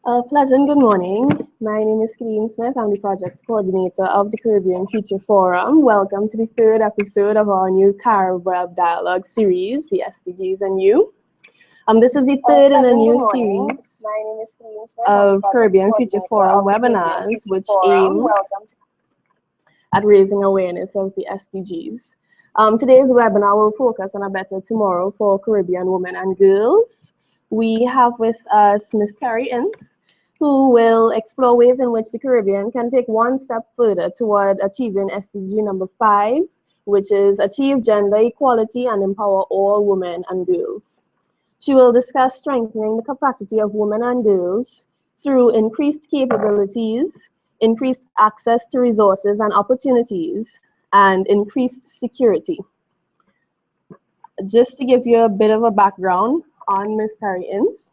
A pleasant good morning. My name is Ince. I'm the project coordinator of the Caribbean Future Forum. Welcome to the third episode of our new CaribWebDialogue series, the SDGs and You. This is the third in a new series of Caribbean Future Forum webinars, which aims at raising awareness of the SDGs. Today's webinar will focus on a better tomorrow for Caribbean women and girls. We have with us Ms. Terry Ince, who will explore ways in which the Caribbean can take one step further toward achieving SDG number 5, which is achieve gender equality and empower all women and girls. She will discuss strengthening the capacity of women and girls through increased capabilities, increased access to resources and opportunities, and increased security. Just to give you a bit of a background on Ms. Terry Ince,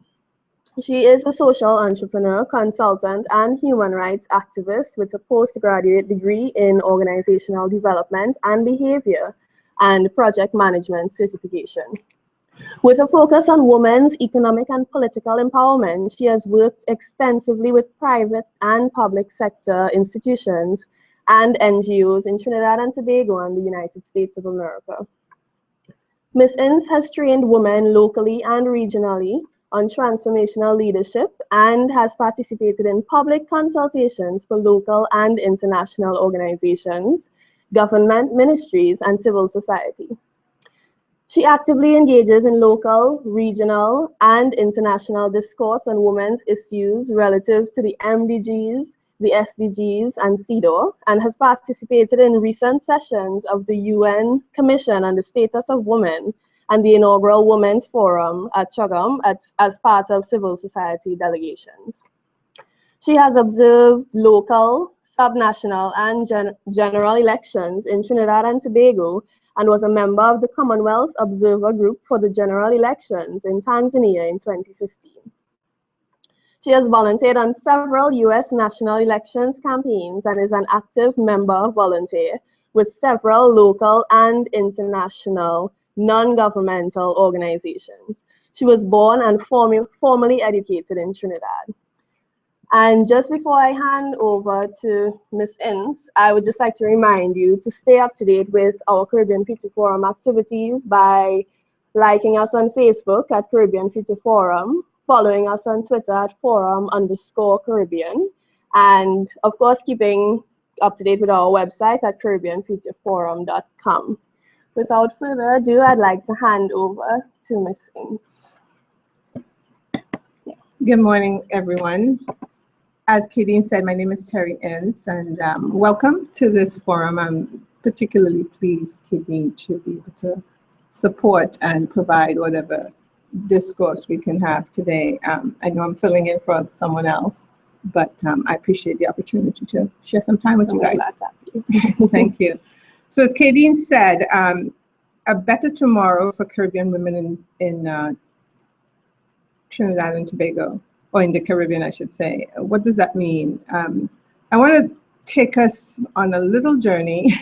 she is a social entrepreneur, consultant, and human rights activist with a postgraduate degree in organizational development and behavior and project management certification. With a focus on women's economic and political empowerment, she has worked extensively with private and public sector institutions and NGOs in Trinidad and Tobago and the United States of America. Ms. Ince has trained women locally and regionally on transformational leadership and has participated in public consultations for local and international organizations, government ministries, and civil society. She actively engages in local, regional, and international discourse on women's issues relative to the MDGs, the SDGs, and CEDAW, and has participated in recent sessions of the UN Commission on the Status of Women and the inaugural Women's Forum at Chogam as part of civil society delegations. She has observed local, subnational, and general elections in Trinidad and Tobago and was a member of the Commonwealth Observer Group for the general elections in Tanzania in 2015. She has volunteered on several US national elections campaigns and is an active member volunteer with several local and international non-governmental organizations. She was born and formally educated in Trinidad. And just before I hand over to Ms. Ince, I would just like to remind you to stay up to date with our Caribbean Future Forum activities by liking us on Facebook at Caribbean Future Forum, following us on Twitter at forum_Caribbean, and of course keeping up to date with our website at CaribbeanFutureForum.com. Without further ado, I'd like to hand over to Ms. Ince. Good morning, everyone. As Kadeen said, my name is Terry Ince, and welcome to this forum. I'm particularly pleased, Kadeen, to be able to support and provide whatever discourse we can have today. I know I'm filling in for someone else, but I appreciate the opportunity to share some time with you guys. Thank you. So as Kadeen said, a better tomorrow for Caribbean women in Trinidad and Tobago, or in the Caribbean, I should say. What does that mean? I want to take us on a little journey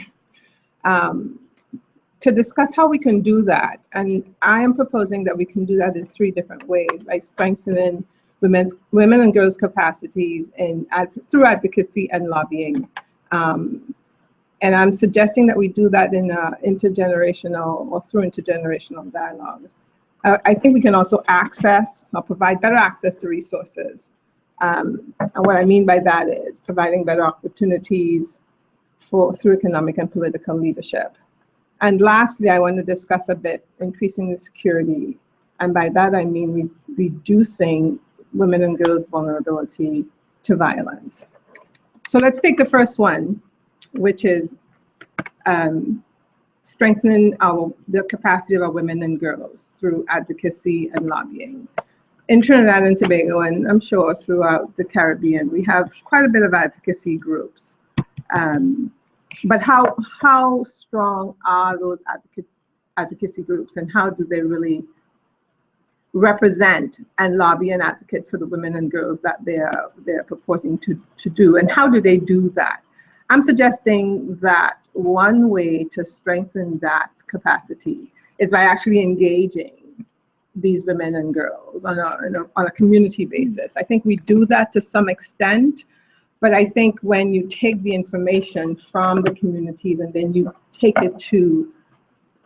to discuss how we can do that. And I am proposing that we can do that in 3 different ways, by strengthening women and girls' capacities through advocacy and lobbying. And I'm suggesting that we do that in intergenerational or through intergenerational dialogue. I think we can also access or provide better access to resources. And what I mean by that is providing better opportunities through economic and political leadership. And lastly, I want to discuss a bit increasing the security. And by that, I mean reducing women and girls' vulnerability to violence. So let's take the first one, which is strengthening the capacity of our women and girls through advocacy and lobbying. In Trinidad and Tobago, and I'm sure throughout the Caribbean, we have quite a bit of advocacy groups. But how strong are those advocacy groups, and how do they really represent and lobby and advocate for the women and girls that they're purporting to do, and how do they do that? I'm suggesting that one way to strengthen that capacity is by actually engaging these women and girls on a community basis. I think we do that to some extent, but I think when you take the information from the communities and then you take it to,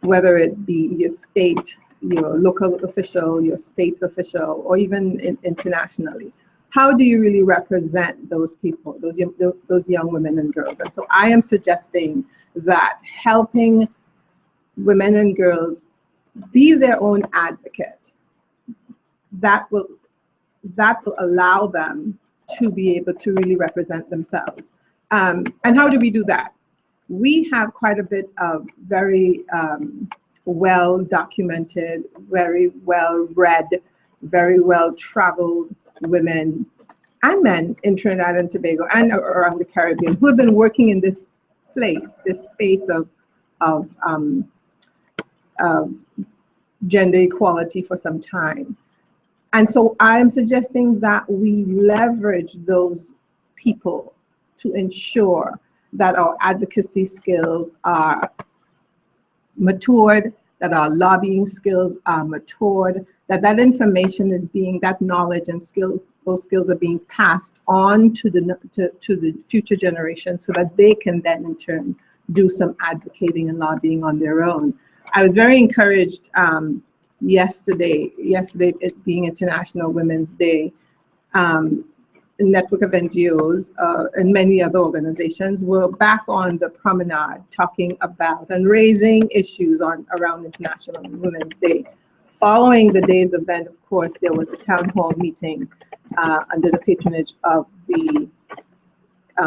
whether it be your state, your local official, your state official, or even internationally, how do you really represent those people, those young women and girls? And so I am suggesting that helping women and girls be their own advocate, that will allow them to be able to really represent themselves. And how do we do that? We have quite a bit of very well documented, very well read, very well traveled women and men in Trinidad and Tobago and around the Caribbean who have been working in this space of gender equality for some time. And so I'm suggesting that we leverage those people to ensure that our advocacy skills are matured, that our lobbying skills are matured, that information is being, that knowledge and skills, those skills are being passed on to the future generation so that they can then in turn do some advocating and lobbying on their own. I was very encouraged yesterday it being International Women's Day, a network of NGOs and many other organizations were back on the promenade talking about and raising issues around International Women's Day. Following the day's event, of course, there was a town hall meeting under the patronage of the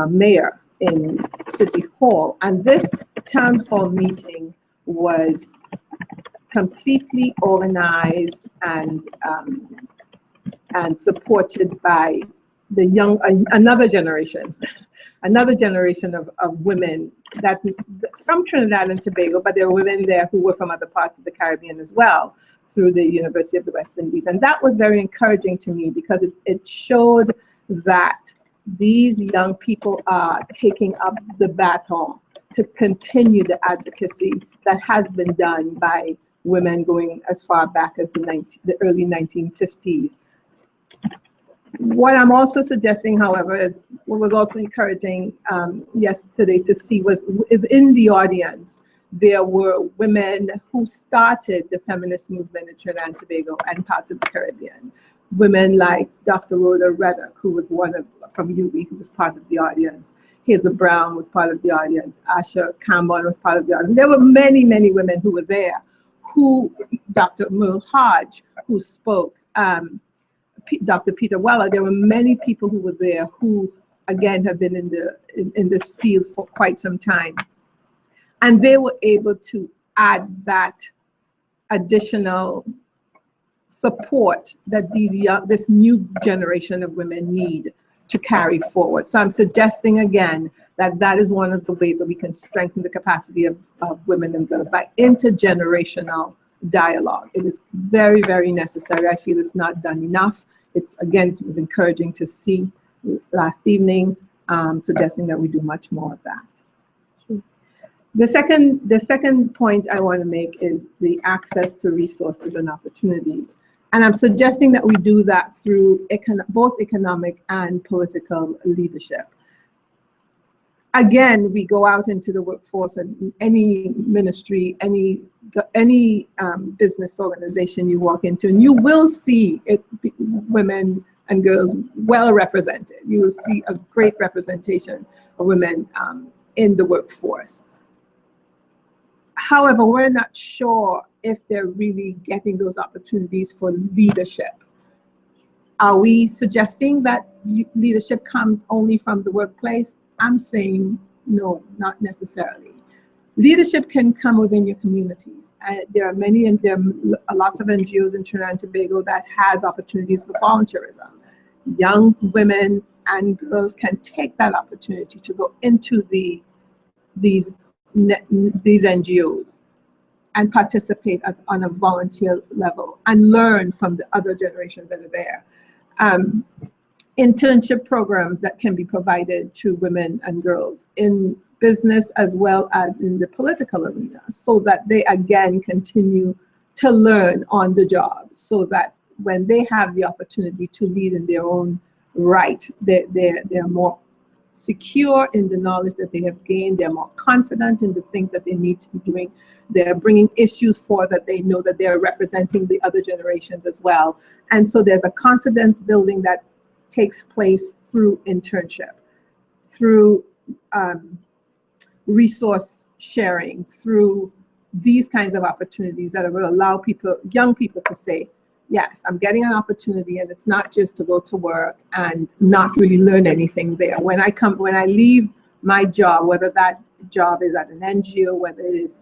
mayor in City Hall. And this town hall meeting was completely organized and supported by the young, another generation of women from Trinidad and Tobago, but there were women there who were from other parts of the Caribbean as well, through the University of the West Indies. And that was very encouraging to me because it showed that these young people are taking up the baton to continue the advocacy that has been done by women going as far back as the early 1950s. What I'm also suggesting, however, is what was also encouraging yesterday to see was in the audience, there were women who started the feminist movement in Trinidad and Tobago and parts of the Caribbean. Women like Dr. Rhoda Reddock, who was from UB, who was part of the audience. Hazel Brown was part of the audience. Asha Campbell was part of the audience. There were many, many women who were there. Dr. Merle Hodge, who spoke. Dr. Peter Weller, there were many people who were there who, again, have been in this field for quite some time. And they were able to add that additional support that this new generation of women need to carry forward. So I'm suggesting again that is one of the ways that we can strengthen the capacity of women and girls by intergenerational dialogue. It is very, very necessary. I feel it's not done enough. It was encouraging to see last evening, suggesting that we do much more of that. The second point I want to make is the access to resources and opportunities. And I'm suggesting that we do that through both economic and political leadership. Again, we go out into the workforce and any ministry, any business organization you walk into, and you will see women and girls well represented. You will see a great representation of women in the workforce. However, we're not sure if they're really getting those opportunities for leadership. Are we suggesting that leadership comes only from the workplace? I'm saying no, not necessarily. Leadership can come within your communities. There are many, and there are lots of NGOs in Trinidad and Tobago that has opportunities for volunteerism. Young women and girls can take that opportunity to go into these NGOs and participate on a volunteer level and learn from the other generations that are there. Internship programs that can be provided to women and girls in business as well as in the political arena, so that they again continue to learn on the job, so that when they have the opportunity to lead in their own right, they're more secure in the knowledge that they have gained. They're more confident in the things that they need to be doing. They're bringing issues forward that they know that they're representing the other generations as well. And so there's a confidence building that takes place through internship, through resource sharing, through these kinds of opportunities that will allow people, young people, to say, yes, I'm getting an opportunity, and it's not just to go to work and not really learn anything there. When I leave my job, whether that job is at an NGO, whether it is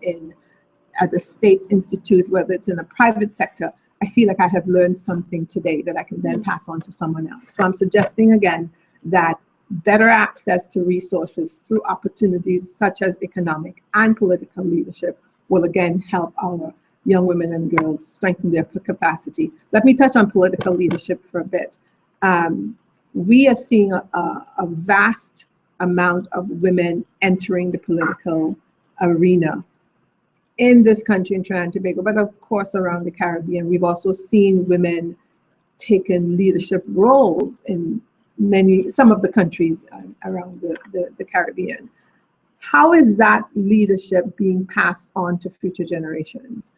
at the state institute, whether it's in the private sector, I feel like I have learned something today that I can then pass on to someone else. So I'm suggesting again that better access to resources through opportunities such as economic and political leadership will again help our young women and girls strengthen their capacity. Let me touch on political leadership for a bit. We are seeing a vast amount of women entering the political arena in this country, in Trinidad and Tobago, but of course around the Caribbean. We've also seen women taking leadership roles in some of the countries around the Caribbean. How is that leadership being passed on to future generations?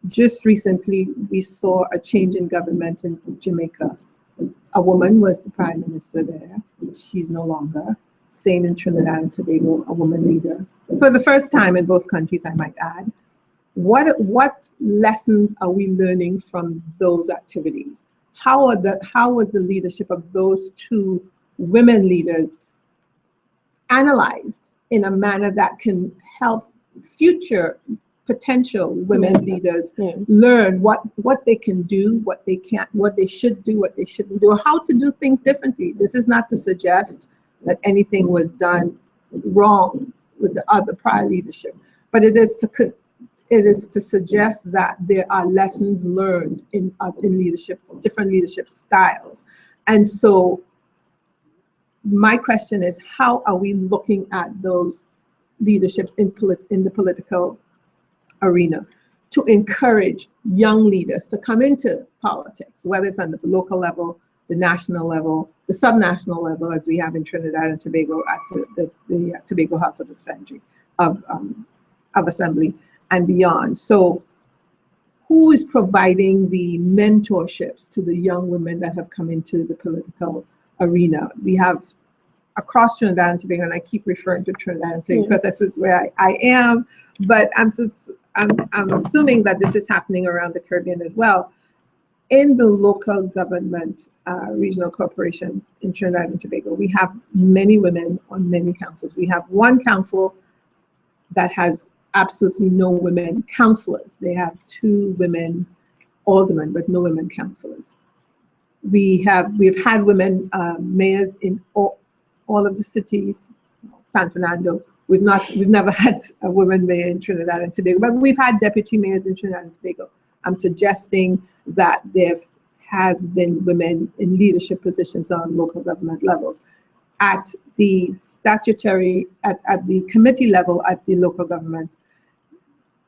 Just recently, we saw a change in government in Jamaica. A woman was the prime minister there. She's no longer. Same in Trinidad and Tobago, a woman leader. For the first time in both countries, I might add. What lessons are we learning from those activities? How was the leadership of those two women leaders analyzed in a manner that can help future potential women leaders learn what they can do, what they can't, what they should do, what they shouldn't do, how to do things differently? This is not to suggest that anything was done wrong with the other prior leadership, but it is to suggest that there are lessons learned in leadership, different leadership styles. And so my question is, how are we looking at those leaderships in the political arena to encourage young leaders to come into politics, whether it's on the local level, the national level, the subnational level, as we have in Trinidad and Tobago at the Tobago House of Assembly, and beyond. So who is providing the mentorships to the young women that have come into the political arena? We have across Trinidad and Tobago, and I keep referring to Trinidad and Tobago because this is where I am, but I'm assuming that this is happening around the Caribbean as well. In the local government, regional corporation in Trinidad and Tobago, we have many women on many councils. We have one council that has absolutely no women councillors. They have 2 women aldermen, but no women councillors. We've had women mayors in all of the cities. San Fernando, we've never had a woman mayor in Trinidad and Tobago, but we've had deputy mayors in Trinidad and Tobago. I'm suggesting that there has been women in leadership positions on local government levels. At the statutory, at the committee level at the local government,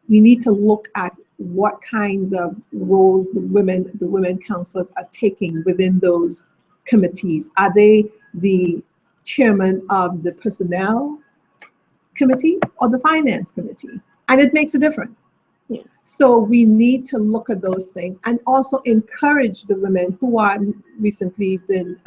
we need to look at what kinds of roles the women councillors are taking within those committees. Are they the chairman of the personnel committee or the finance committee? And it makes a difference. Yeah. So we need to look at those things and also encourage the women who are recently been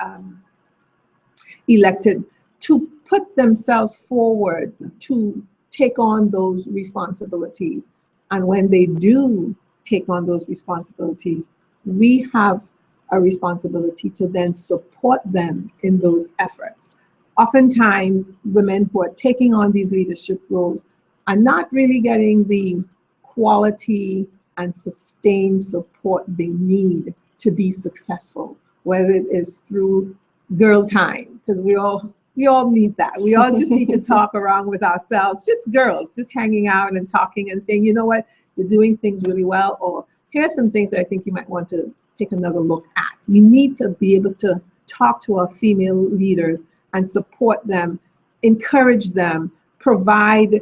elected to put themselves forward to take on those responsibilities. And when they do take on those responsibilities, we have a responsibility to then support them in those efforts. Oftentimes, women who are taking on these leadership roles are not really getting the quality and sustained support they need to be successful, whether it is through girl time, because we all need that. We all just need to talk around with ourselves, just girls, just hanging out and talking and saying, you know what, you're doing things really well, or here's some things that I think you might want to take another look at. We need to be able to talk to our female leaders and support them, encourage them, provide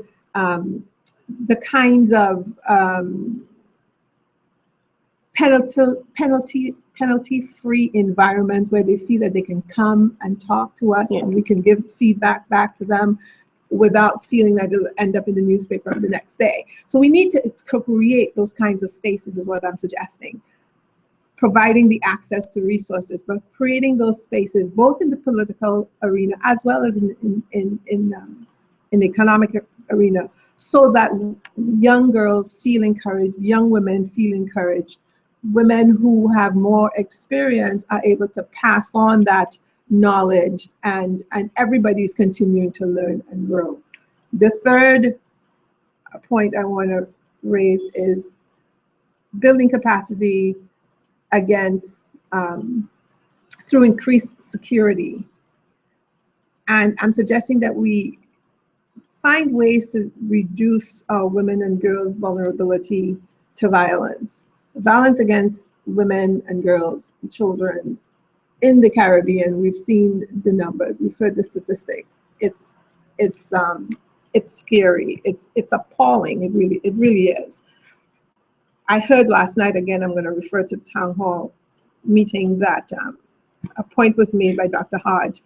the kinds of penalty-free environments where they feel that they can come and talk to us, Yeah. and we can give feedback back to them without feeling that it'll end up in the newspaper the next day. So we need to create those kinds of spaces, is what I'm suggesting. Providing the access to resources, but creating those spaces both in the political arena as well as in the economic arena, so that young girls feel encouraged, young women feel encouraged, women who have more experience are able to pass on that knowledge, and everybody's continuing to learn and grow. The third point I want to raise is building capacity against through increased security. And I'm suggesting that we find ways to reduce our women and girls' vulnerability to violence. Violence against women and girls and children in the Caribbean, we've seen the numbers, we've heard the statistics. It's scary, it's appalling, it really is. I heard last night, again, I'm going to refer to the town hall meeting, that a point was made by Dr. Hodge,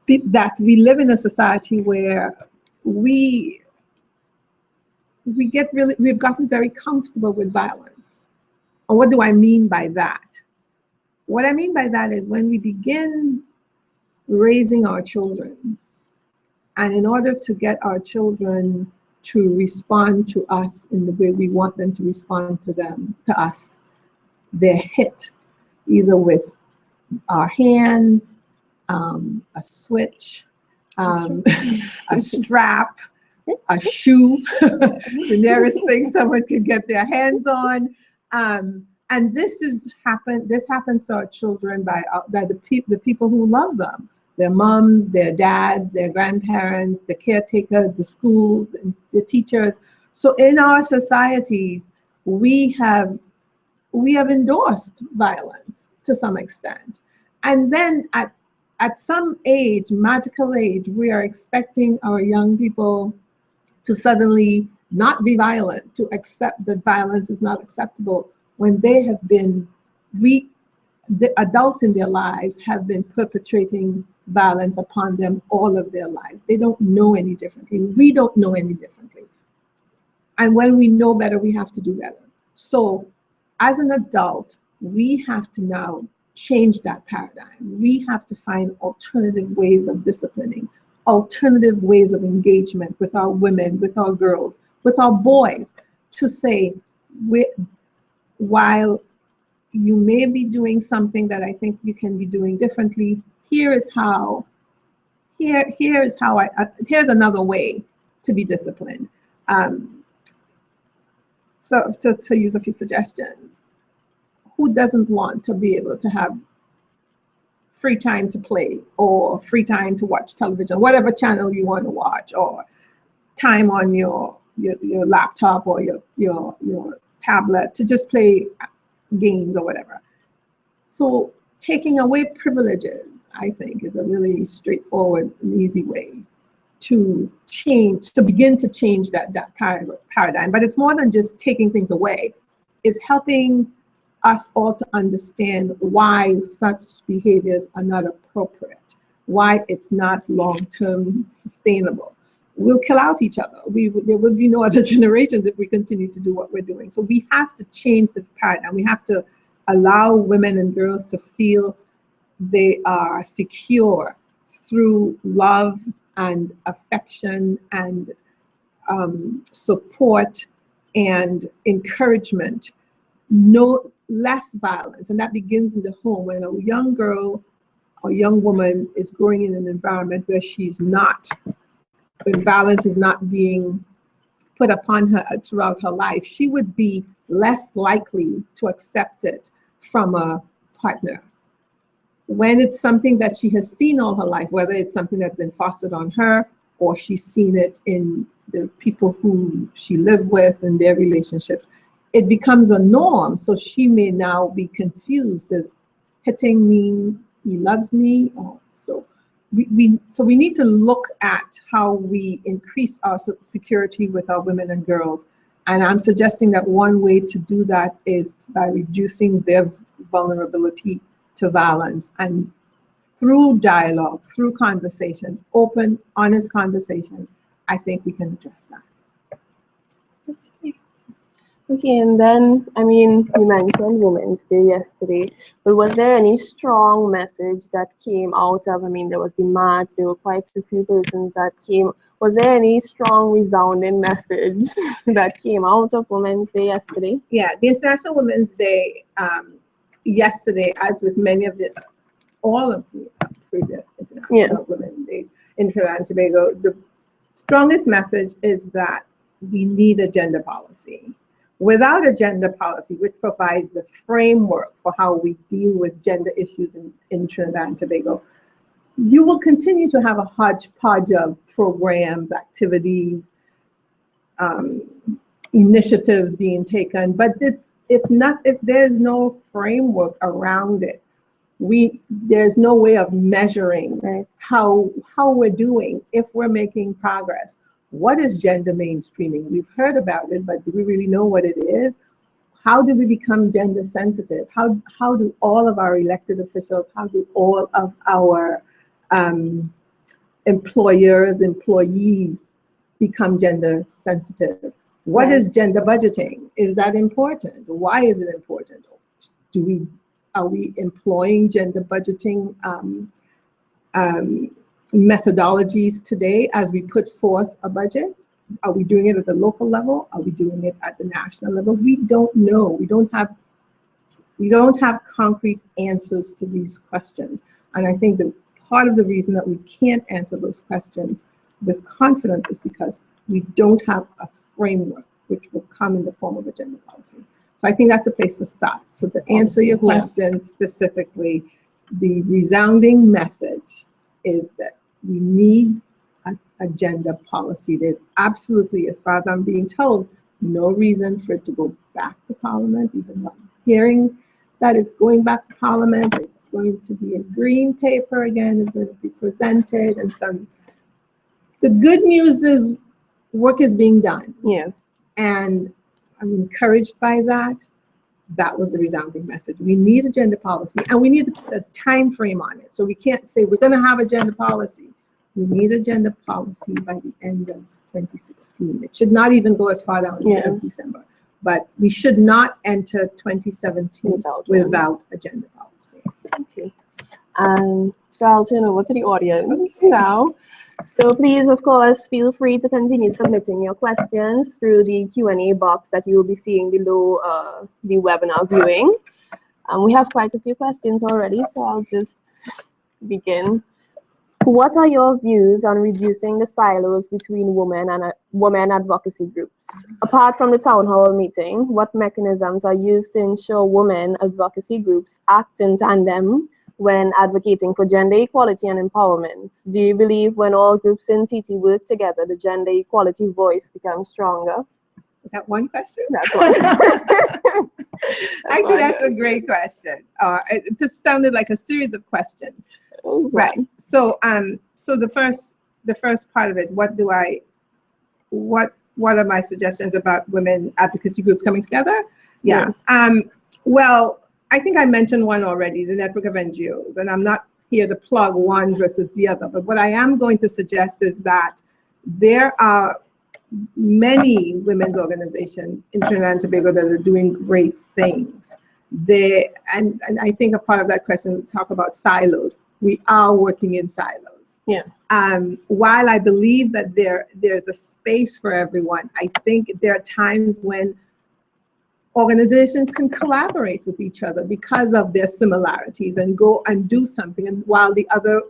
that we live in a society where we've gotten very comfortable with violence. And what do I mean by that? What I mean by that is when we begin raising our children, and in order to get our children to respond to us in the way we want them to respond to us, they're hit either with our hands, a switch, a strap, a shoe, the nearest thing someone can get their hands on. And this happens to our children by the people who love them. Their moms, their dads, their grandparents, the caretaker, the school, the teachers. So in our societies, we have endorsed violence to some extent. And then at some age, magical age, we are expecting our young people to suddenly not be violent, to accept that violence is not acceptable, when they have been, the adults in their lives have been perpetrating violence upon them all of their lives. They don't know any differently. We don't know any differently. And when we know better, we have to do better. So as an adult, we have to now change that paradigm. We have to find alternative ways of disciplining, alternative ways of engagement with our women, with our girls, with our boys, to say, while you may be doing something that I think you can be doing differently, here's another way to be disciplined. So to use a few suggestions, who doesn't want to be able to have free time to play, or free time to watch television, whatever channel you want to watch, or time on your laptop or your tablet to just play games or whatever. So taking away privileges, I think, is a really straightforward and easy way to begin to change that paradigm. But it's more than just taking things away. It's helping us all to understand why such behaviors are not appropriate, why it's not long-term sustainable. We'll kill out each other. There will be no other generations if we continue to do what we're doing. So we have to change the paradigm. We have to allow women and girls to feel they are secure through love and affection and support and encouragement. No less violence, and that begins in the home. When a young girl or young woman is growing in an environment where when violence is not being put upon her throughout her life, she would be less likely to accept it from a partner. When it's something that she has seen all her life, whether it's something that's been fostered on her or she's seen it in the people who she lives with and their relationships, it becomes a norm. So she may now be confused. Does hitting mean he loves me? So we need to look at how we increase our security with our women and girls, And I'm suggesting that one way to do that is by reducing their vulnerability to violence. And through dialogue, through conversations, open, honest conversations, I think we can address that. That's great. Okay, and then, I mean, you mentioned Women's Day yesterday, but was there any strong message that came out of, I mean, there was the march, there were quite a few persons that came. Was there any strong, resounding message that came out of Women's Day yesterday? Yeah, the International Women's Day yesterday, as with all of the previous International Women's Days in Trinidad and Tobago, the strongest message is that we need a gender policy. Without a gender policy, which provides the framework for how we deal with gender issues in Trinidad and Tobago, you will continue to have a hodgepodge of programs, activities, initiatives being taken. But if there's no framework around it, there's no way of measuring how we're doing, if we're making progress. What is gender mainstreaming? We've heard about it, but do we really know what it is? How do we become gender sensitive? How do all of our elected officials, how do all of our employers, employees become gender sensitive? What is gender budgeting? Is that important? Why is it important? Are we employing gender budgeting methodologies today as we put forth a budget? Are we doing it at the local level? Are we doing it at the national level? We don't know. We don't have concrete answers to these questions. And I think that part of the reason that we can't answer those questions with confidence is because we don't have a framework which will come in the form of a gender policy. So I think that's a place to start. So to answer your question specifically, the resounding message is that we need a gender policy. There's absolutely, as far as I'm being told, no reason for it to go back to Parliament, even though I'm hearing that it's going back to Parliament. It's going to be a green paper again, it's going to be presented, and the good news is work is being done. Yeah. And I'm encouraged by that. That was a resounding message. We need a gender policy, and we need a time frame on it. So we can't say we're going to have a gender policy. We need a gender policy by the end of 2016. It should not even go as far down as December. But we should not enter 2017 without a gender policy. Okay. So I'll turn over to the audience now. So please, of course, feel free to continue submitting your questions through the Q&A box that you will be seeing below the webinar viewing. We have quite a few questions already, so I'll just begin. What are your views on reducing the silos between women advocacy groups? Apart from the town hall meeting, what mechanisms are used to ensure women advocacy groups act in tandem when advocating for gender equality and empowerment? Do you believe when all groups in TT work together, the gender equality voice becomes stronger? Is that one question? That's one. Actually, that's a great question. It just sounded like a series of questions. Right. So the first part of it, what are my suggestions about women advocacy groups coming together? Yeah. Well, I think I mentioned one already, the network of NGOs, and I'm not here to plug one versus the other, but what I am going to suggest is that there are many women's organizations in Trinidad and Tobago that are doing great things. And I think a part of that question, talk about silos. We are working in silos. Yeah. While I believe that there's a space for everyone, I think there are times when organizations can collaborate with each other because of their similarities and go and do something. And while the other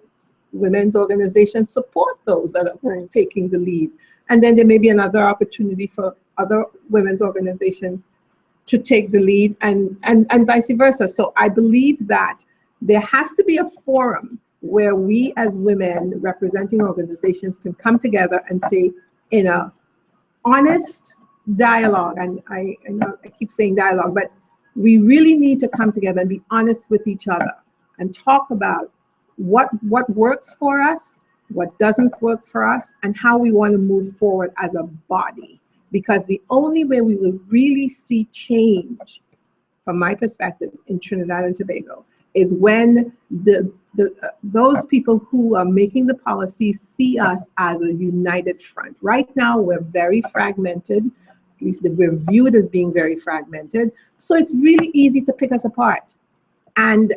women's organizations support those that are taking the lead. And then there may be another opportunity for other women's organizations to take the lead and vice versa. So I believe that there has to be a forum where we as women representing organizations can come together and say, in a honest dialogue, and I keep saying dialogue, but we really need to come together and be honest with each other and talk about what works for us, what doesn't work for us, and how we want to move forward as a body. because the only way we will really see change, from my perspective, in Trinidad and Tobago, is when those people who are making the policies see us as a united front. Right now, we're very fragmented. At least we're viewed as being very fragmented. So it's really easy to pick us apart. And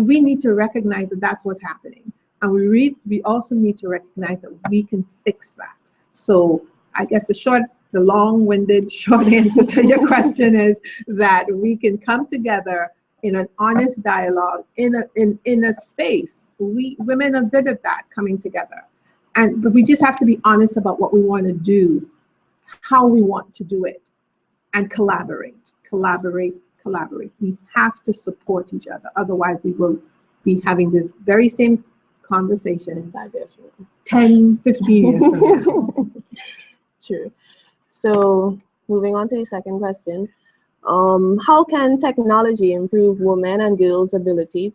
we need to recognize that that's what's happening. And we also need to recognize that we can fix that. So I guess the long-winded short answer to your question is that we can come together in an honest dialogue, in a space. Women are good at that, coming together. But we just have to be honest about what we want to do, how we want to do it, and collaborate. We have to support each other. Otherwise, we will be having this very same conversation in 5 years from now, 10, 15 years from now. True. So moving on to the second question. How can technology improve women and girls' ability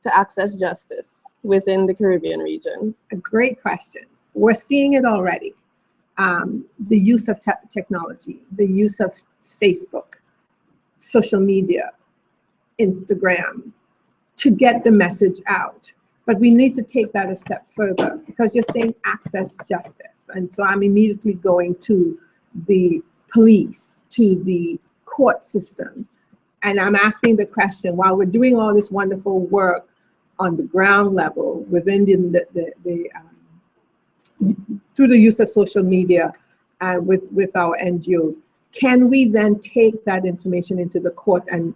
to access justice within the Caribbean region? A great question. We're seeing it already. The use of technology, the use of Facebook, social media, Instagram, to get the message out. But we need to take that a step further, because you're saying access justice. And so I'm immediately going to the police, to the court systems. And I'm asking the question, while we're doing all this wonderful work on the ground level within through the use of social media with our NGOs, can we then take that information into the court and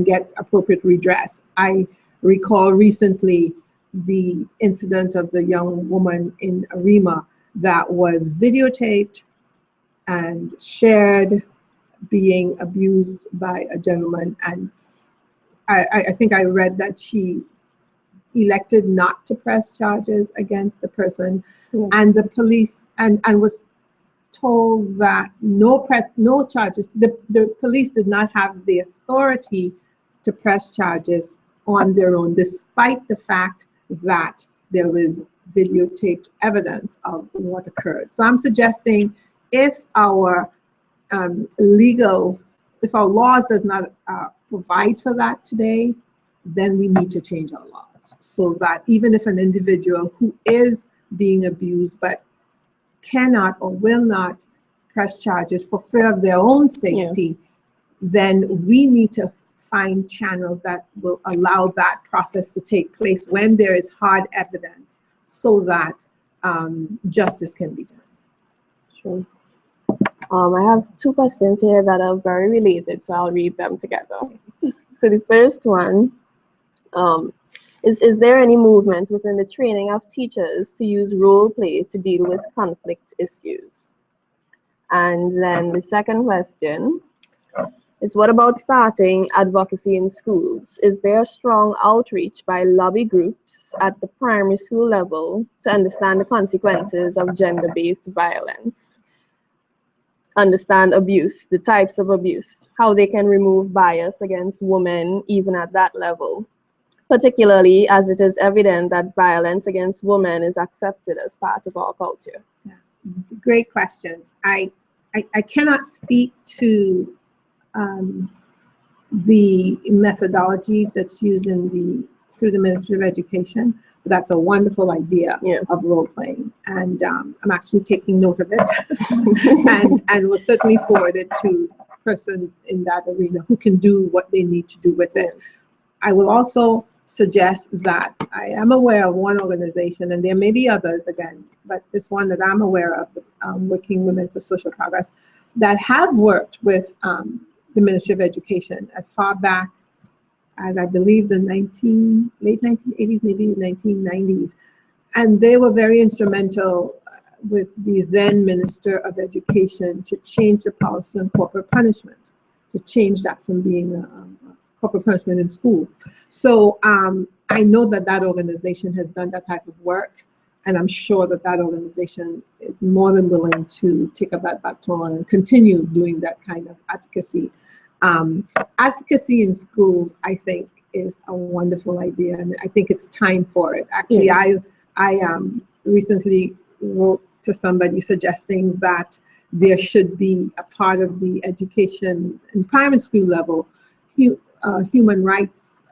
get appropriate redress? I recall recently the incident of the young woman in Arima that was videotaped and shared, being abused by a gentleman. And I think I read that she elected not to press charges against the person, and the police, and was told that no charges. The police did not have the authority to press charges on their own, despite the fact that there was videotaped evidence of what occurred. So I'm suggesting, if our laws does not provide for that today, then we need to change our laws, so that even if an individual who is being abused but cannot or will not press charges for fear of their own safety, then we need to find channels that will allow that process to take place when there is hard evidence, so that justice can be done. Sure. I have two questions here that are very related, so I'll read them together. So the first one, is there any movement within the training of teachers to use role play to deal with conflict issues? And then the second question is, what about starting advocacy in schools? Is there a strong outreach by lobby groups at the primary school level to understand the consequences of gender-based violence, understand abuse, the types of abuse, how they can remove bias against women even at that level, particularly as it is evident that violence against women is accepted as part of our culture? Yeah. Great questions. I cannot speak to the methodologies that's used through the Ministry of Education, but that's a wonderful idea of role playing, and I'm actually taking note of it, and will certainly forward it to persons in that arena who can do what they need to do with it. I will also suggest that I am aware of one organization, and there may be others again, but this one that I'm aware of, Working Women for Social Progress, that have worked with the Ministry of Education as far back as, I believe, the late 1980s, maybe 1990s. And they were very instrumental with the then Minister of Education to change the policy on corporal punishment, to change that from being a corporal punishment in school. So I know that organization has done that type of work, and I'm sure that organization is more than willing to take up that baton and continue doing that kind of advocacy. Advocacy in schools, I think, is a wonderful idea, and I think it's time for it. Actually, I recently wrote to somebody suggesting that there should be a part of the education in primary school level, human rights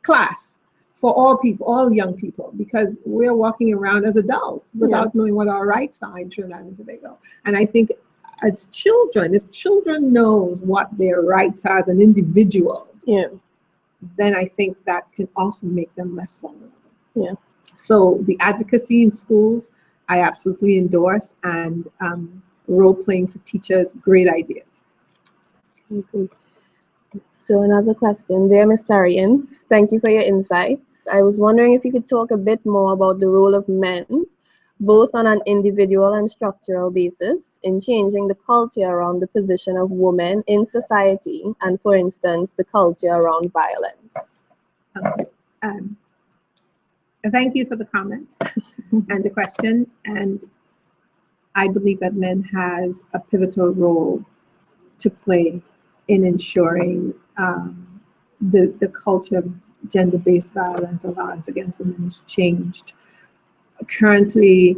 class for all people, all young people, because we're walking around as adults without knowing what our rights are in Trinidad and Tobago. And I think as children, if children knows what their rights are as an individual, then I think that can also make them less vulnerable. So the advocacy in schools, I absolutely endorse, and role playing for teachers, great ideas. So another question there, Mr. Ince. Thank you for your insights. I was wondering if you could talk a bit more about the role of men, both on an individual and structural basis, in changing the culture around the position of women in society, and for instance, the culture around violence. Thank you for the comment and the question. And I believe that men has a pivotal role to play in ensuring the culture of gender-based violence or violence against women is changed. Currently,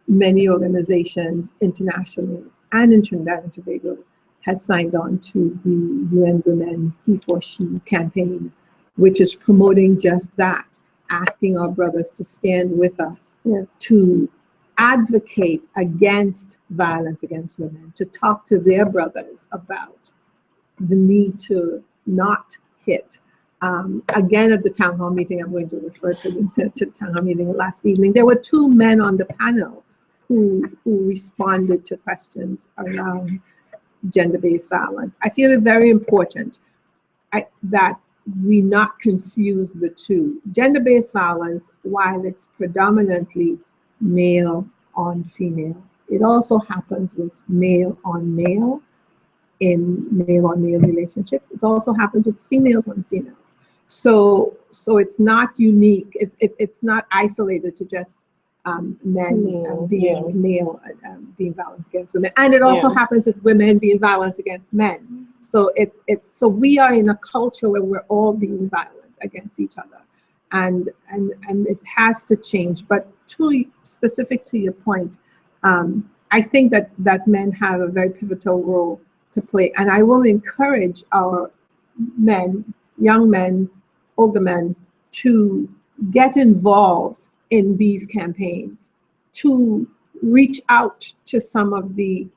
many organizations internationally and in Trinidad and Tobago has signed on to the UN Women He for She campaign, which is promoting just that, asking our brothers to stand with us, to advocate against violence against women, to talk to their brothers about the need to not hit. Again, at the town hall meeting, I'm going to refer to the town hall meeting last evening, there were 2 men on the panel who responded to questions around gender-based violence. I feel it very important that we not confuse the two. Gender-based violence, while it's predominantly male on female, it also happens with male on male in male on male relationships. It also happens with females on females. So it's not unique. It's not isolated to just men being male being violent against women, and it also happens with women being violent against men. So so we are in a culture where we're all being violent against each other, and it has to change. But specific to your point, I think that men have a very pivotal role to play, and I will encourage our men, young men, older men, to get involved in these campaigns, to reach out to some of the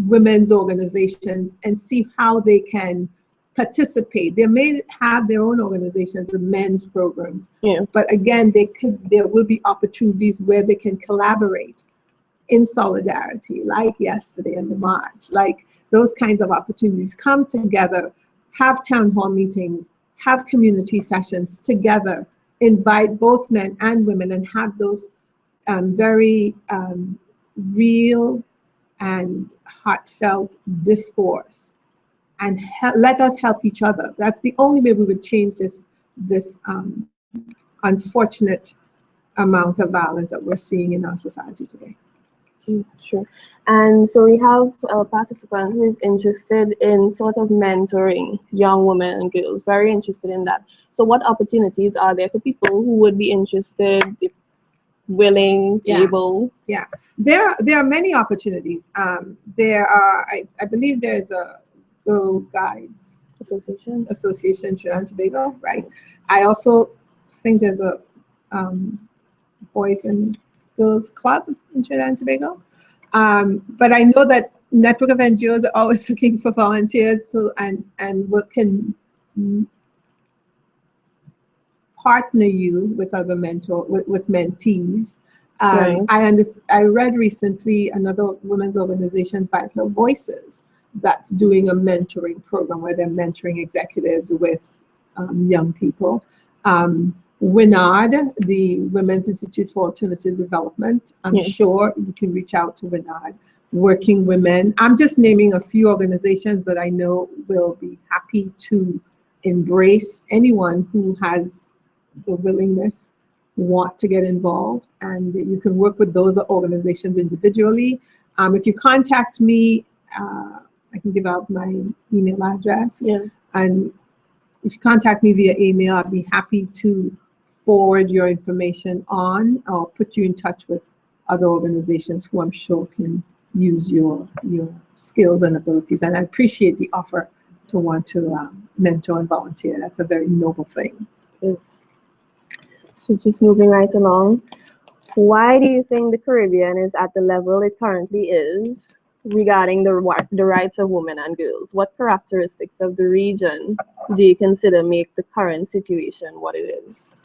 women's organizations and see how they can participate. They may have their own organizations, the men's programs, but again, there will be opportunities where they can collaborate in solidarity, like yesterday in the march, like those kinds of opportunities. Come together, have town hall meetings, have community sessions together, invite both men and women, and have those very real and heartfelt discourse, and let us help each other. That's the only way we would change this unfortunate amount of violence that we're seeing in our society today. Sure. And so we have a participant who is interested in sort of mentoring young women and girls, very interested in that. So what opportunities are there for people who would be interested, willing, able? Yeah, there are many opportunities. There are, I believe there's a Girl Guides Association in Trinidad and Tobago, right? I also think there's a Boys and Girls Club in Trinidad and Tobago. But I know that network of NGOs are always looking for volunteers to and what can partner you with other with mentees. I read recently another women's organization, Vital Voices, that's doing a mentoring program where they're mentoring executives with young people. WINAD, the Women's Institute for Alternative Development, I'm sure you can reach out to WINAD. Working Women, I'm just naming a few organizations that I know will be happy to embrace anyone who has the willingness, want to get involved, and you can work with those organizations individually. If you contact me, I can give out my email address, and if you contact me via email, I'd be happy to forward your information on or put you in touch with other organizations who I'm sure can use your skills and abilities. And I appreciate the offer to want to mentor and volunteer. That's a very noble thing. Yes. So just moving right along, why do you think the Caribbean is at the level it currently is regarding the rights of women and girls? What characteristics of the region do you consider make the current situation what it is?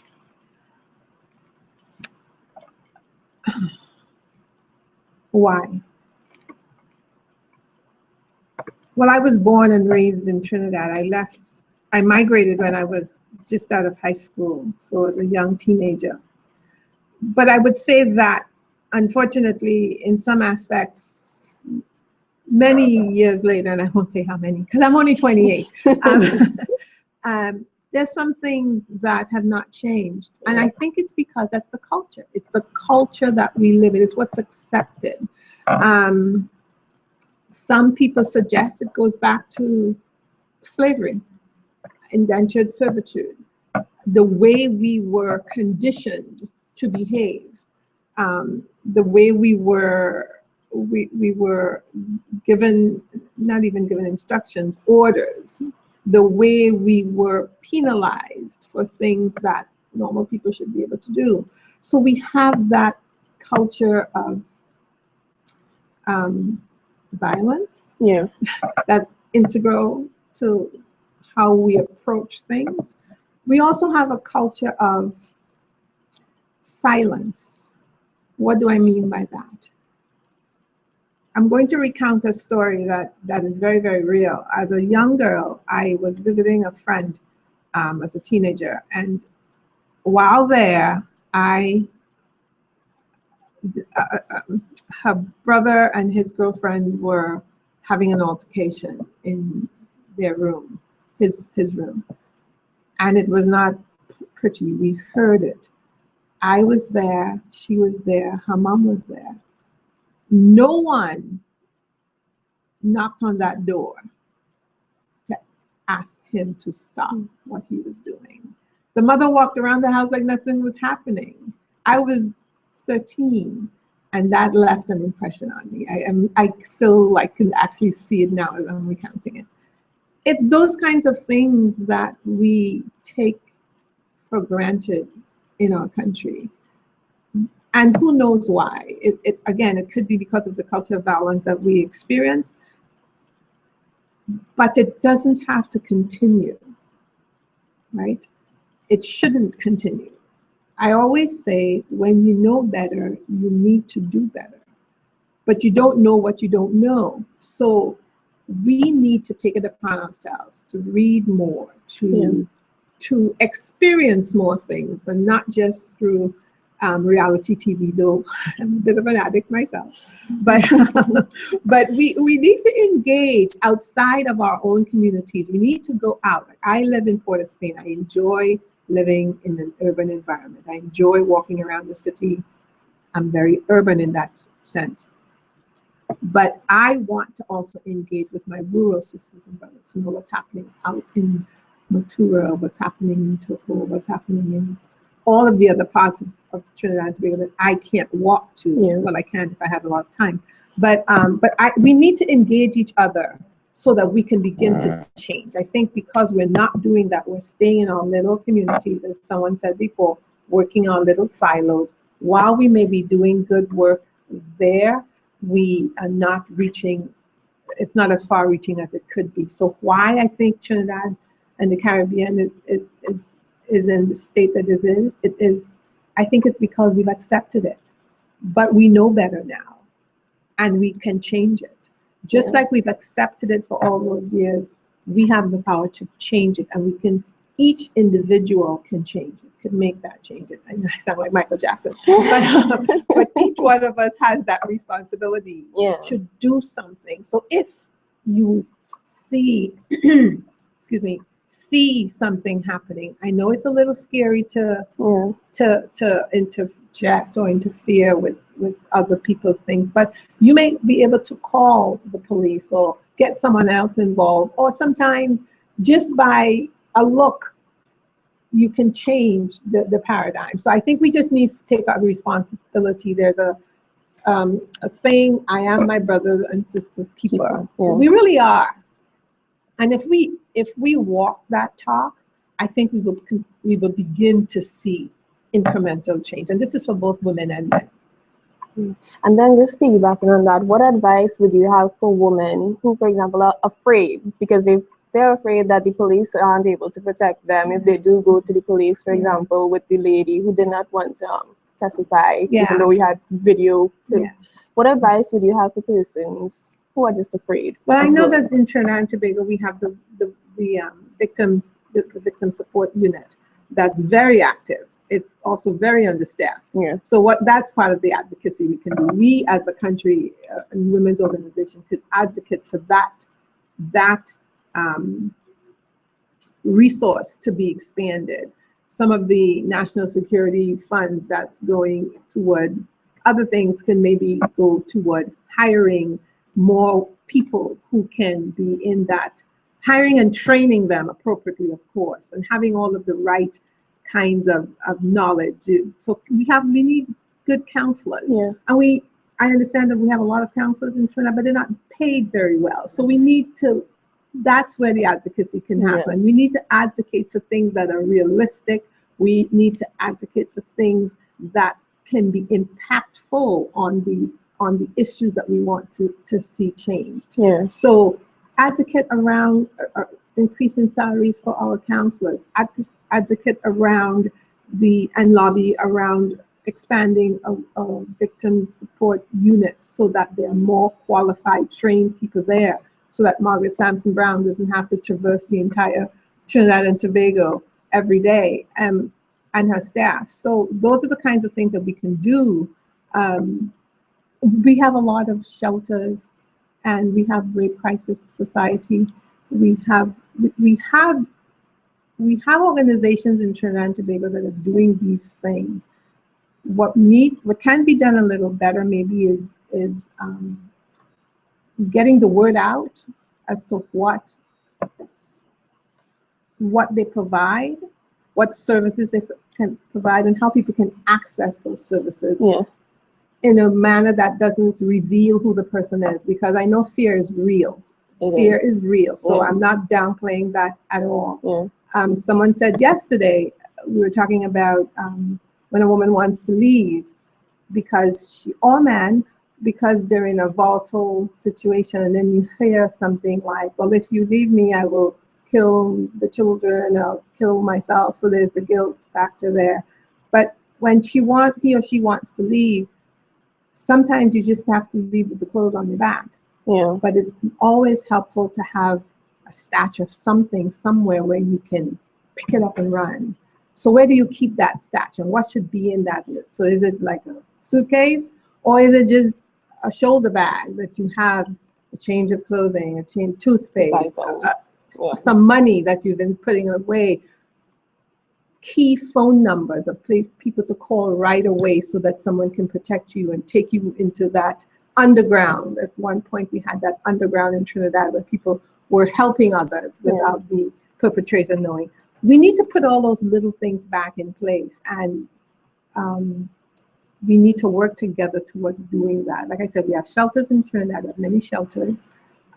Why? Well, I was born and raised in Trinidad. I migrated when I was just out of high school, so as a young teenager. But I would say that, unfortunately, in some aspects, many years later, and I won't say how many, because I'm only 28, there's some things that have not changed. And I think it's because that's the culture. It's the culture that we live in. It's what's accepted. Some people suggest it goes back to slavery, indentured servitude, the way we were conditioned to behave, the way we were given, not even given instructions, orders, the way we were penalized for things that normal people should be able to do. So we have that culture of violence, Yeah, that's integral to how we approach things. We also have a culture of silence. What do I mean by that? I'm going to recount a story that is very, very real. As a young girl, I was visiting a friend as a teenager, and while there, her brother and his girlfriend were having an altercation in their room, his room. And it was not pretty. We heard it. I was there, she was there, her mom was there. No one knocked on that door to ask him to stop what he was doing. The mother walked around the house like nothing was happening. I was 13, and that left an impression on me. I still can actually see it now as I'm recounting it. It's those kinds of things that we take for granted in our country. And who knows why? Again, it could be because of the culture of violence that we experience, but it doesn't have to continue, right? It shouldn't continue. I always say, when you know better, you need to do better. But you don't know what you don't know. So we need to take it upon ourselves to read more, to experience more things, and not just through reality TV, though I'm a bit of an addict myself. But but we need to engage outside of our own communities. We need to go out. I live in Port of Spain. I enjoy living in an urban environment. I enjoy walking around the city. I'm very urban in that sense. But I want to also engage with my rural sisters and brothers to know what's happening out in Matura, what's happening in Tobago, what's happening in all of the other parts of Trinidad and Tobago that I can't walk to. Yeah. Well, I can if I have a lot of time. But we need to engage each other so that we can begin to change. I think because we're not doing that, we're staying in our little communities, as someone said before, working on little silos. While we may be doing good work there, we are not reaching, it's not as far reaching as it could be. So why I think Trinidad and the Caribbean is in the state that it is, I think it's because we've accepted it. But we know better now, and we can change it. Just like we've accepted it for all those years, we have the power to change it, and we can, each individual can change it, can make that change. I know I sound like Michael Jackson, but each one of us has that responsibility to do something. So if you see, excuse me, see something happening, I know it's a little scary to interject or interfere with other people's things, but you may be able to call the police or get someone else involved, or sometimes just by a look, you can change the paradigm. So I think we just need to take our responsibility. There's a saying, I am my brothers and sisters keeper. Yeah. We really are. And if we walk that talk, I think we will begin to see incremental change. And this is for both women and men. And then just piggybacking on that, what advice would you have for women who, for example, are afraid because they're afraid that the police aren't able to protect them if they do go to the police, for example, with the lady who did not want to testify, even though we had video. Yeah. What advice would you have for persons who are just afraid? Well, I know that in Trinidad and Tobago we have the victim support unit that's very active. It's also very understaffed. Yeah. So that's part of the advocacy we can do. We as a country and women's organization could advocate for that resource to be expanded. Some of the national security funds that's going toward other things can maybe go toward hiring more people who can be in that, hiring and training them appropriately, of course, and having all of the right kinds of knowledge. So we need good counselors. Yeah. And I understand that we have a lot of counselors in Trinidad, but they're not paid very well. So we need to, that's where the advocacy can happen. Yeah. We need to advocate for things that are realistic. We need to advocate for things that can be impactful on the issues that we want to see changed. Yeah. So advocate around increasing salaries for our counselors, advocate around and lobby around expanding a victim support unit so that there are more qualified, trained people there, so that Margaret Sampson Brown doesn't have to traverse the entire Trinidad and Tobago every day, and her staff. So those are the kinds of things that we can do. We have a lot of shelters, and we have Rape Crisis Society. We have organizations in Trinidad and Tobago that are doing these things. What can be done a little better maybe is getting the word out as to what they provide, what services they can provide, and how people can access those services. Yeah. In a manner that doesn't reveal who the person is, because I know fear is real. Fear is real, so I'm not downplaying that at all. Yeah. Someone said yesterday, we were talking about when a woman wants to leave because because they're in a volatile situation, and then you hear something like, well, if you leave me, I will kill the children, I'll kill myself. So there's the guilt factor there. But when he or she wants to leave, sometimes you just have to leave with the clothes on your back. Yeah. But it's always helpful to have a stash of something somewhere where you can pick it up and run. So where do you keep that stash, and what should be in that? So is it like a suitcase, or is it just a shoulder bag that you have a change of clothing, a change toothpaste, some money that you've been putting away, key phone numbers, a place people to call right away so that someone can protect you and take you into that underground. At one point we had that underground in Trinidad where people were helping others without the perpetrator knowing. We need to put all those little things back in place, and we need to work together toward doing that. Like I said, we have shelters in Trinidad, we have many shelters.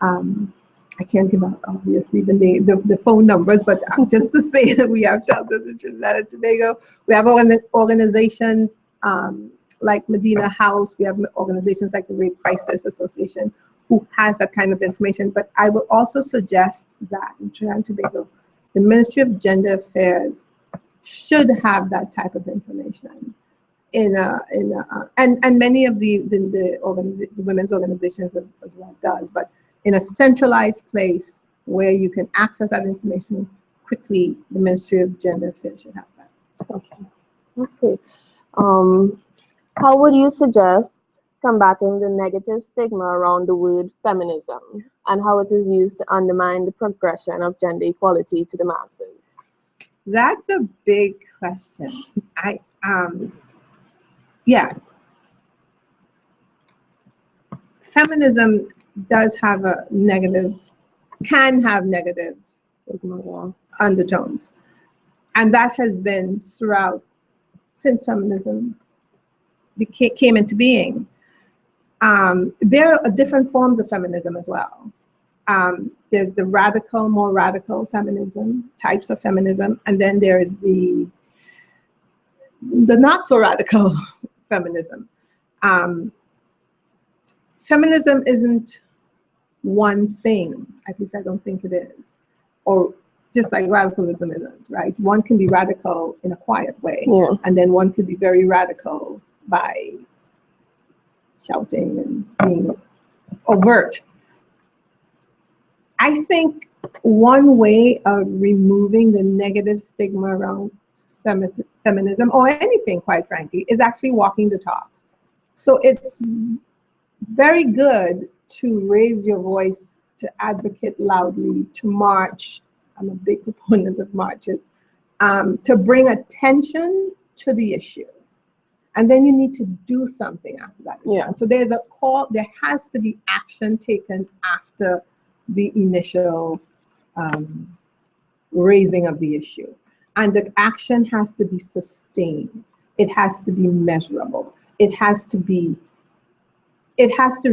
I can't give out, obviously, the phone numbers, but just to say that we have shelters in Trinidad and Tobago. We have organizations like Medina House. We have organizations like the Rape Crisis Association who has that kind of information. But I would also suggest that in Trinidad and Tobago, the Ministry of Gender Affairs should have that type of information. And many of the women's organizations as well does, but in a centralized place where you can access that information quickly, the Ministry of Gender Affairs should have that. Okay, that's great. How would you suggest combating the negative stigma around the word feminism and how it is used to undermine the progression of gender equality to the masses? That's a big question. Feminism does have can have negative undertones. And that has been throughout, since feminism came into being. There are different forms of feminism as well. There's the radical, more radical feminism, types of feminism, and then there is the not so radical feminism. Feminism isn't one thing, at least I don't think it is, or just like radicalism isn't, right? One can be radical in a quiet way, and then one could be very radical by shouting and being overt. I think one way of removing the negative stigma around feminism, or anything, quite frankly, is actually walking the talk. So it's very good to raise your voice, to advocate loudly, to march. I'm a big proponent of marches, to bring attention to the issue. And then you need to do something after that is done. So there's a call, there has to be action taken after the initial raising of the issue. And the action has to be sustained. It has to be measurable. It has to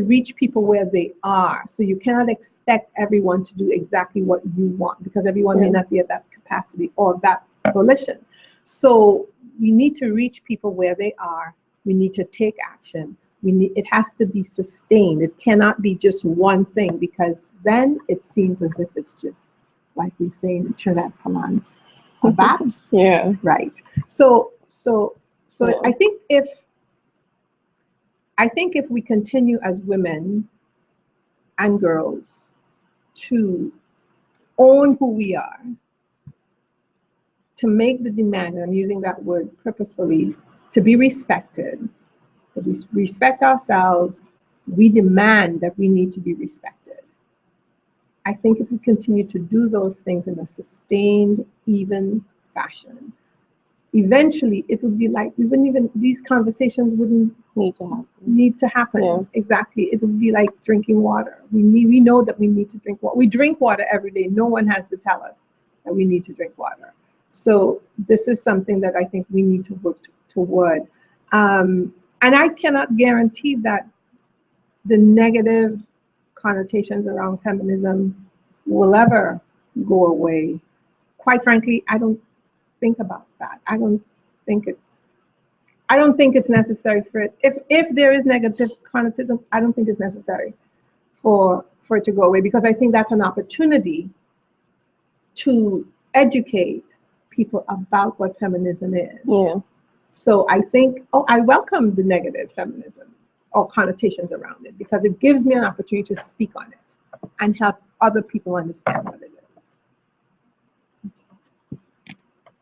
reach people where they are. So you cannot expect everyone to do exactly what you want, because everyone may not be at that capacity or that volition. So we need to reach people where they are. We need to take action. It has to be sustained. It cannot be just one thing, because then it seems as if it's just, like we say in Trinidad parlance, a VAPS. Right. So I think if we continue as women and girls to own who we are, to make the demand, and I'm using that word purposefully, to be respected, that we respect ourselves, we demand that we need to be respected. I think if we continue to do those things in a sustained, even fashion, eventually it would be like, these conversations wouldn't need to happen. Exactly. It would be like drinking water. We know that we need to drink water. We drink water every day. No one has to tell us that we need to drink water. So this is something that I think we need to work toward. And I cannot guarantee that the negative connotations around feminism will ever go away. Quite frankly, I don't think about that. I don't think it's necessary for it. If there is negative connotation, I don't think it's necessary for it to go away, because I think that's an opportunity to educate people about what feminism is. So I think, I welcome the negative feminism or connotations around it, because it gives me an opportunity to speak on it and help other people understand what it is.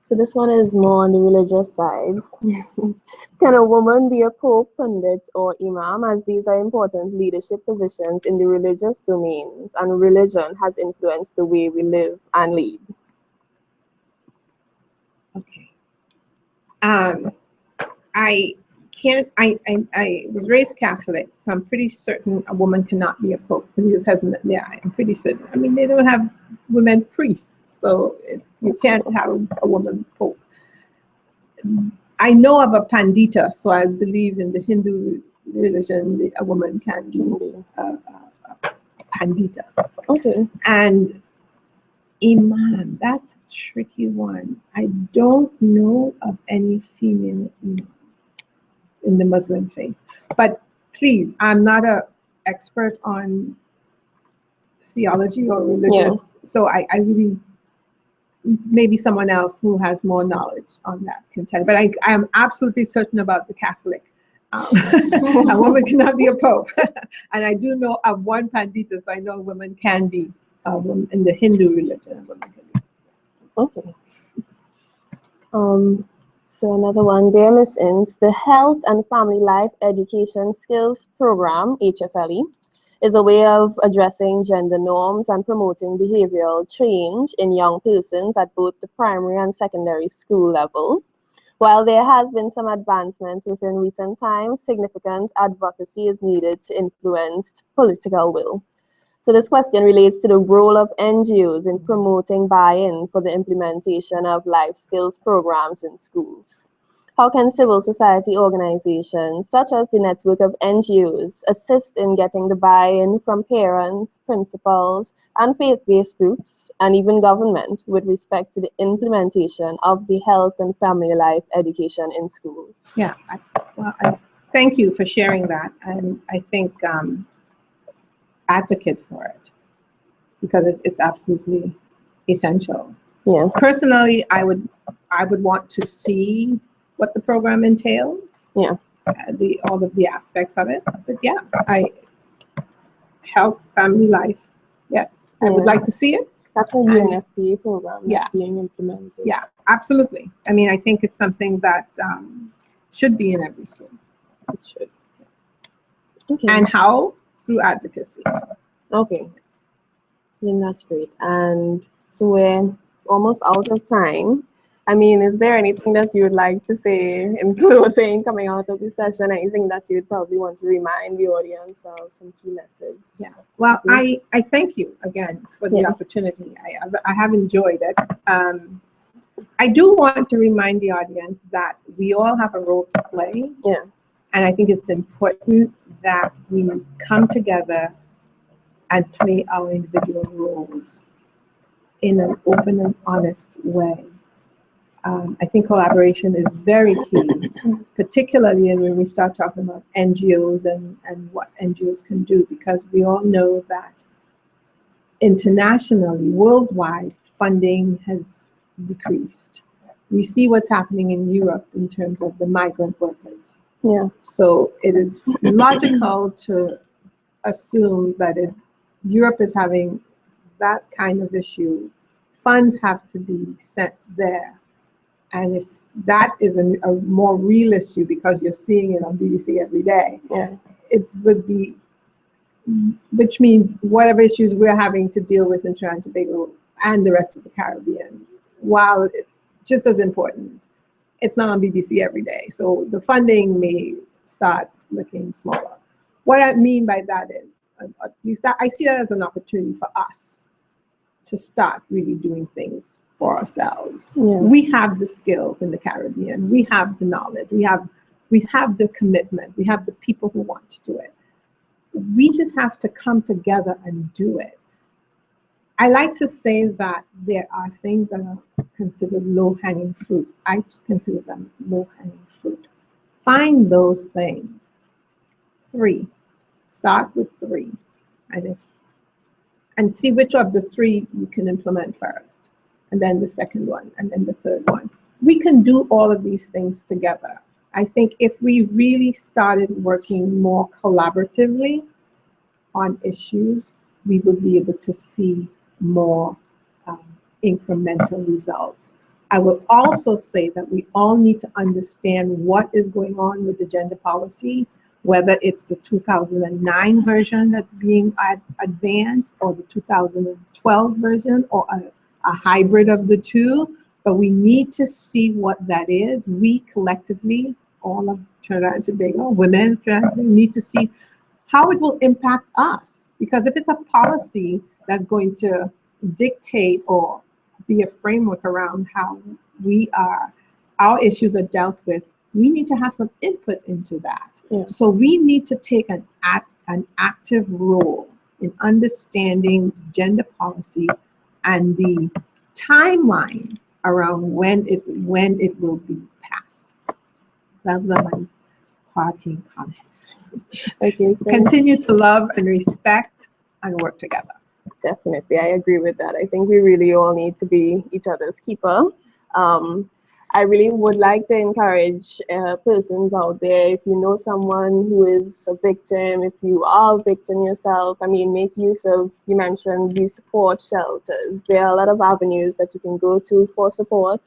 So this one is more on the religious side. Can a woman be a pope, pundit, or imam, as these are important leadership positions in the religious domains, and religion has influenced the way we live and lead? Okay. I was raised Catholic, so I'm pretty certain a woman cannot be a pope. I'm pretty certain. I mean, they don't have women priests, so you can't have a woman pope. I know of a pandita, so I believe in the Hindu religion, a woman can be a pandita. Okay. And imam, that's a tricky one. I don't know of any female imams in the Muslim faith. But please, I'm not an expert on theology or religious, so I really, maybe someone else who has more knowledge on that can tell. But I am absolutely certain about the Catholic. A woman cannot be a pope. And I do know of one pandita, so I know a woman can be in the Hindu religion. Okay. So another one, dear Miss Ince, the Health and Family Life Education Skills Program, HFLE, is a way of addressing gender norms and promoting behavioral change in young persons at both the primary and secondary school level. While there has been some advancement within recent times, significant advocacy is needed to influence political will. So this question relates to the role of NGOs in promoting buy-in for the implementation of life skills programs in schools. How can civil society organizations, such as the network of NGOs, assist in getting the buy-in from parents, principals, and faith-based groups, and even government, with respect to the implementation of the health and family life education in schools? Yeah, I thank you for sharing that, and I think advocate for it because it's absolutely essential. Yeah. Personally, I would want to see what the program entails. Yeah. All of the aspects of it. But yeah, health, family life. Yes, I would like to see it. That's a UNFPA program that's being implemented. Yeah, absolutely. I mean, I think it's something that should be in every school. It should. Okay. And how? Through advocacy. Okay. Then that's great. And so we're almost out of time. I mean, is there anything that you would like to say in closing, coming out of this session? Anything that you would probably want to remind the audience of, some key message? Yeah. Well, I thank you again for the opportunity. I have enjoyed it. I do want to remind the audience that we all have a role to play. Yeah. And I think it's important that we come together and play our individual roles in an open and honest way. I think collaboration is very key, particularly when we start talking about NGOs and what NGOs can do, because we all know that internationally, worldwide, funding has decreased. We see what's happening in Europe in terms of the migrant workers. Yeah. So it is logical to assume that if Europe is having that kind of issue, funds have to be sent there. And if that is a more real issue, because you're seeing it on BBC every day, it would be, which means whatever issues we're having to deal with in Trinidad and Tobago and the rest of the Caribbean, while it's just as important, it's not on BBC every day. So the funding may start looking smaller. What I mean by that is, I see that as an opportunity for us to start really doing things for ourselves. Yeah. We have the skills in the Caribbean. We have the knowledge. We have the commitment. We have the people who want to do it. We just have to come together and do it. I like to say that there are things that are considered low-hanging fruit. I consider them low-hanging fruit. Find those things. 3. Start with 3. And see which of the 3 you can implement first, and then the second one, and then the third one. We can do all of these things together. I think if we really started working more collaboratively on issues, we would be able to see more incremental results. I will also say that we all need to understand what is going on with the gender policy, whether it's the 2009 version that's being advanced or the 2012 version or a hybrid of the two, but we need to see what that is. We collectively, all of Trinidad and Tobago, women in Trinidad and Tobago, need to see how it will impact us. Because if it's a policy that's going to dictate or be a framework around how our issues are dealt with, we need to have some input into that. Yeah. So we need to take an active role in understanding gender policy and the timeline around when it will be passed. Those are my parting comments. Okay. Continue to love and respect and work together. Definitely, I agree with that. I think we really all need to be each other's keeper. I really would like to encourage persons out there, if you know someone who is a victim, if you are a victim yourself, I mean, make use of, you mentioned these support shelters. There are a lot of avenues that you can go to for support.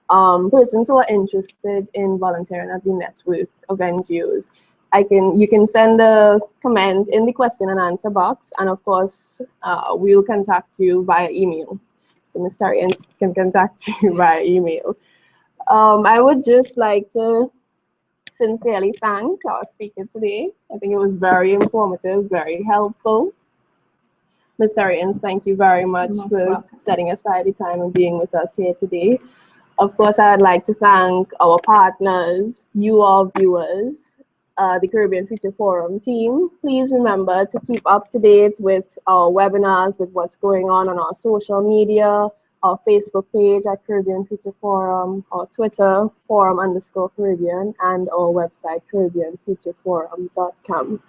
Persons who are interested in volunteering at the network of NGOs, you can send a comment in the question and answer box, and of course, we'll contact you via email. So Mr. Ince can contact you via email. I would just like to sincerely thank our speaker today. I think it was very informative, very helpful. Ms. Terry Ince, thank you very much You're most for welcome. setting aside the time and being with us here today. Of course, I'd like to thank our partners, you all viewers, the Caribbean Future Forum team. Please remember to keep up to date with our webinars, with what's going on our social media, our Facebook page at Caribbean Future Forum, our Twitter, forum_Caribbean, and our website, CaribbeanFutureForum.com.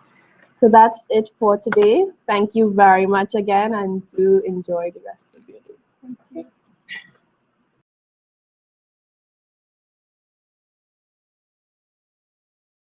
So that's it for today. Thank you very much again, and do enjoy the rest of your day. Thank you.